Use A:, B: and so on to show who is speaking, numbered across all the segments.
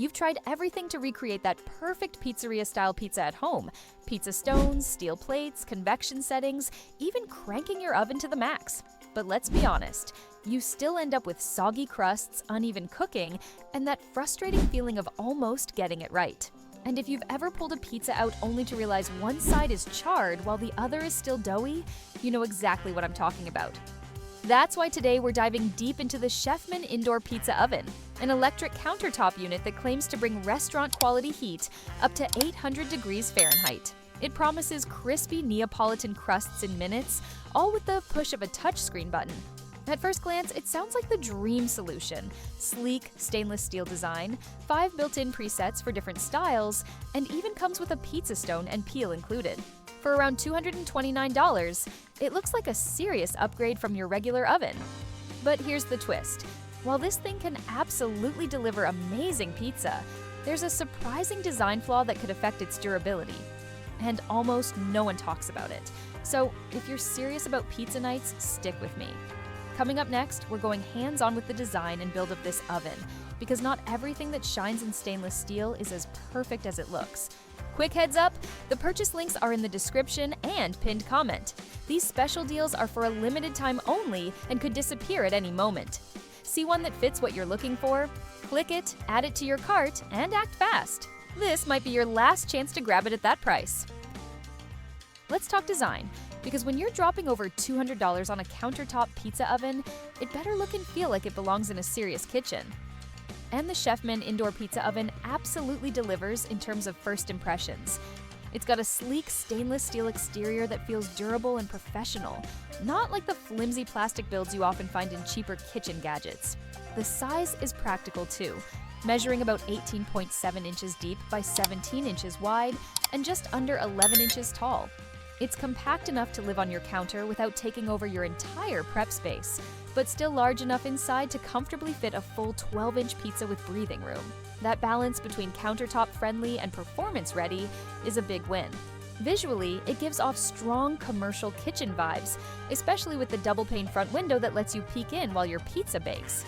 A: You've tried everything to recreate that perfect pizzeria-style pizza at home. Pizza stones, steel plates, convection settings, even cranking your oven to the max. But let's be honest, you still end up with soggy crusts, uneven cooking, and that frustrating feeling of almost getting it right. And if you've ever pulled a pizza out only to realize one side is charred while the other is still doughy, you know exactly what I'm talking about. That's why today we're diving deep into the Chefman Indoor Pizza Oven, an electric countertop unit that claims to bring restaurant-quality heat up to 800 degrees Fahrenheit. It promises crispy Neapolitan crusts in minutes, all with the push of a touchscreen button. At first glance, it sounds like the dream solution. Sleek stainless steel design, 5 built-in presets for different styles, and even comes with a pizza stone and peel included. For around $229, it looks like a serious upgrade from your regular oven. But here's the twist. While this thing can absolutely deliver amazing pizza, there's a surprising design flaw that could affect its durability. And almost no one talks about it. So if you're serious about pizza nights, stick with me. Coming up next, we're going hands-on with the design and build of this oven, because not everything that shines in stainless steel is as perfect as it looks. Quick heads up, the purchase links are in the description and pinned comment. These special deals are for a limited time only and could disappear at any moment. See one that fits what you're looking for? Click it, add it to your cart, and act fast. This might be your last chance to grab it at that price. Let's talk design, because when you're dropping over $200 on a countertop pizza oven, it better look and feel like it belongs in a serious kitchen. And the Chefman Indoor Pizza Oven absolutely delivers in terms of first impressions. It's got a sleek stainless steel exterior that feels durable and professional, not like the flimsy plastic builds you often find in cheaper kitchen gadgets. The size is practical too, measuring about 18.7 inches deep by 17 inches wide and just under 11 inches tall. It's compact enough to live on your counter without taking over your entire prep space, but still large enough inside to comfortably fit a full 12-inch pizza with breathing room. That balance between countertop-friendly and performance-ready is a big win. Visually, it gives off strong commercial kitchen vibes, especially with the double-pane front window that lets you peek in while your pizza bakes.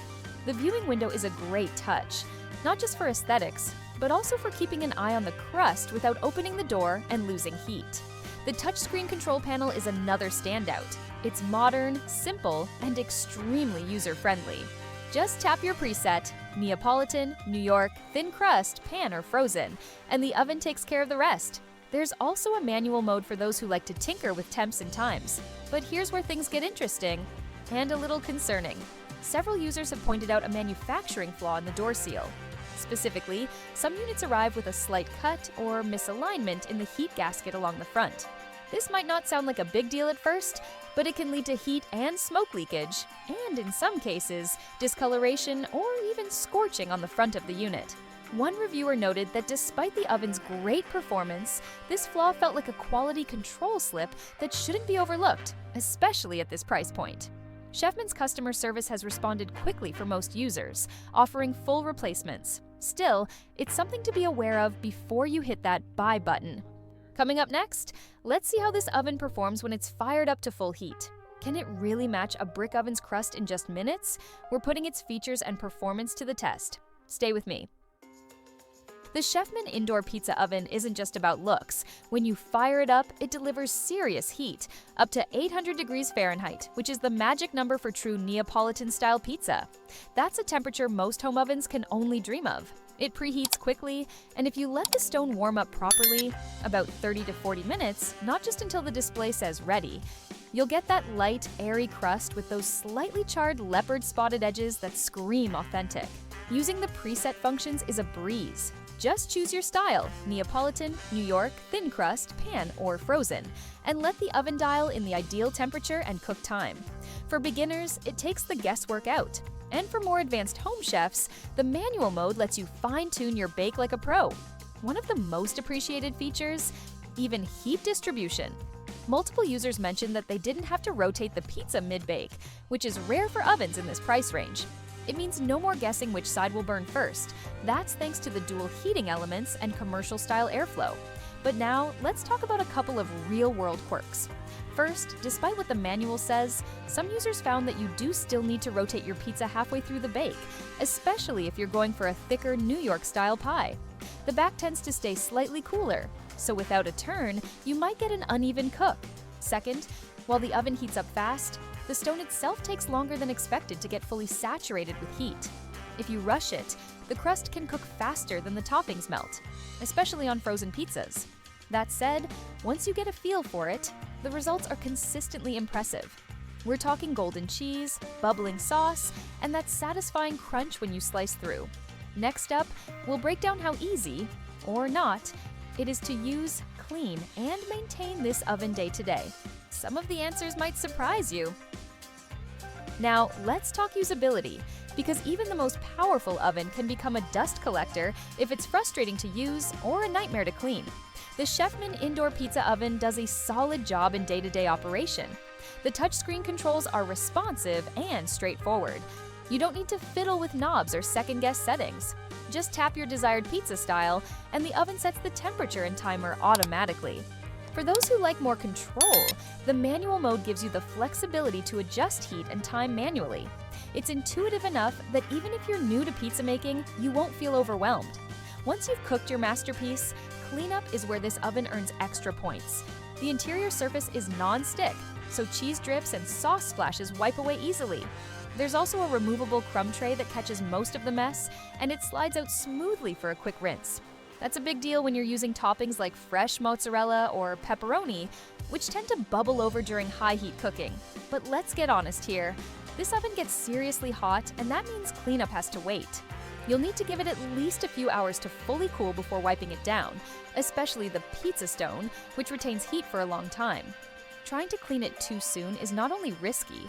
A: The viewing window is a great touch, not just for aesthetics, but also for keeping an eye on the crust without opening the door and losing heat. The touchscreen control panel is another standout. It's modern, simple, and extremely user-friendly. Just tap your preset, Neapolitan, New York, Thin-Crust, pan, or frozen, and the oven takes care of the rest. There's also a manual mode for those who like to tinker with temps and times. But here's where things get interesting and a little concerning. Several users have pointed out a manufacturing flaw in the door seal. Specifically, some units arrive with a slight cut or misalignment in the heat gasket along the front. This might not sound like a big deal at first, but it can lead to heat and smoke leakage, and in some cases, discoloration or even scorching on the front of the unit. One reviewer noted that despite the oven's great performance, this flaw felt like a quality control slip that shouldn't be overlooked, especially at this price point. Chefman's customer service has responded quickly for most users, offering full replacements. Still, it's something to be aware of before you hit that buy button. Coming up next, let's see how this oven performs when it's fired up to full heat. Can it really match a brick oven's crust in just minutes? We're putting its features and performance to the test. Stay with me. The Chefman Indoor Pizza Oven isn't just about looks. When you fire it up, it delivers serious heat, up to 800 degrees Fahrenheit, which is the magic number for true Neapolitan-style pizza. That's a temperature most home ovens can only dream of. It preheats quickly, and if you let the stone warm up properly, about 30 to 40 minutes, not just until the display says ready, you'll get that light, airy crust with those slightly charred leopard-spotted edges that scream authentic. Using the preset functions is a breeze. Just choose your style, Neapolitan, New York, Thin-Crust, pan, or frozen, and let the oven dial in the ideal temperature and cook time. For beginners, it takes the guesswork out. And for more advanced home chefs, the manual mode lets you fine-tune your bake like a pro. One of the most appreciated features? Even heat distribution. Multiple users mentioned that they didn't have to rotate the pizza mid-bake, which is rare for ovens in this price range. It means no more guessing which side will burn first. That's thanks to the dual heating elements and commercial-style airflow. But now, let's talk about a couple of real-world quirks. First, despite what the manual says, some users found that you do still need to rotate your pizza halfway through the bake, especially if you're going for a thicker New York-style pie. The back tends to stay slightly cooler, so without a turn, you might get an uneven cook. Second, while the oven heats up fast, the stone itself takes longer than expected to get fully saturated with heat. If you rush it, the crust can cook faster than the toppings melt, especially on frozen pizzas. That said, once you get a feel for it, the results are consistently impressive. We're talking golden cheese, bubbling sauce, and that satisfying crunch when you slice through. Next up, we'll break down how easy, or not, it is to use, clean, and maintain this oven day to day. Some of the answers might surprise you. Now, let's talk usability, because even the most powerful oven can become a dust collector if it's frustrating to use or a nightmare to clean. The Chefman indoor pizza oven does a solid job in day-to-day operation. The touchscreen controls are responsive and straightforward. You don't need to fiddle with knobs or second-guess settings. Just tap your desired pizza style, and the oven sets the temperature and timer automatically. For those who like more control, the manual mode gives you the flexibility to adjust heat and time manually. It's intuitive enough that even if you're new to pizza making, you won't feel overwhelmed. Once you've cooked your masterpiece, cleanup is where this oven earns extra points. The interior surface is non-stick, so cheese drips and sauce splashes wipe away easily. There's also a removable crumb tray that catches most of the mess, and it slides out smoothly for a quick rinse. That's a big deal when you're using toppings like fresh mozzarella or pepperoni, which tend to bubble over during high heat cooking. But let's get honest here. This oven gets seriously hot, and that means cleanup has to wait. You'll need to give it at least a few hours to fully cool before wiping it down, especially the pizza stone, which retains heat for a long time. Trying to clean it too soon is not only risky,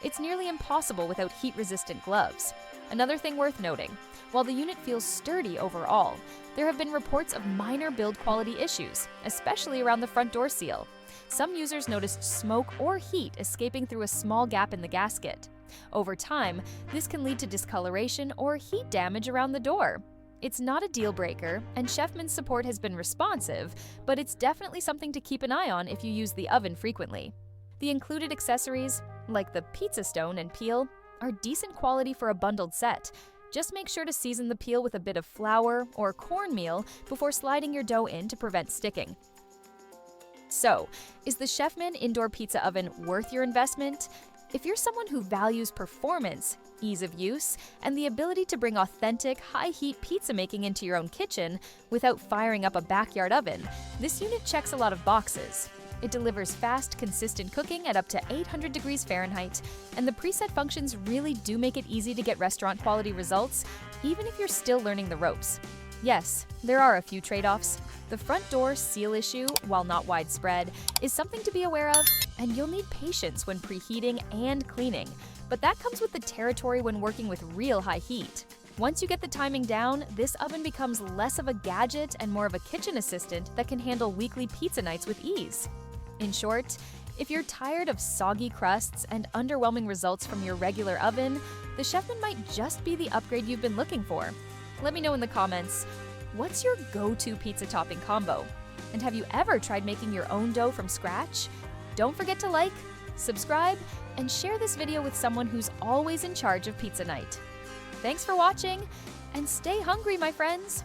A: it's nearly impossible without heat-resistant gloves. Another thing worth noting, while the unit feels sturdy overall, there have been reports of minor build quality issues, especially around the front door seal. Some users noticed smoke or heat escaping through a small gap in the gasket. Over time, this can lead to discoloration or heat damage around the door. It's not a deal breaker, and Chefman's support has been responsive, but it's definitely something to keep an eye on if you use the oven frequently. The included accessories, like the pizza stone and peel, are decent quality for a bundled set. Just make sure to season the peel with a bit of flour or cornmeal before sliding your dough in to prevent sticking. So, is the Chefman indoor pizza oven worth your investment? If you're someone who values performance, ease of use, and the ability to bring authentic, high-heat pizza making into your own kitchen without firing up a backyard oven, this unit checks a lot of boxes. It delivers fast, consistent cooking at up to 800 degrees Fahrenheit, and the preset functions really do make it easy to get restaurant-quality results, even if you're still learning the ropes. Yes, there are a few trade-offs. The front door seal issue, while not widespread, is something to be aware of, and you'll need patience when preheating and cleaning, but that comes with the territory when working with real high heat. Once you get the timing down, this oven becomes less of a gadget and more of a kitchen assistant that can handle weekly pizza nights with ease. In short, if you're tired of soggy crusts and underwhelming results from your regular oven, the Chefman might just be the upgrade you've been looking for. Let me know in the comments, what's your go-to pizza topping combo? And have you ever tried making your own dough from scratch? Don't forget to like, subscribe, and share this video with someone who's always in charge of pizza night. Thanks for watching, and stay hungry, my friends!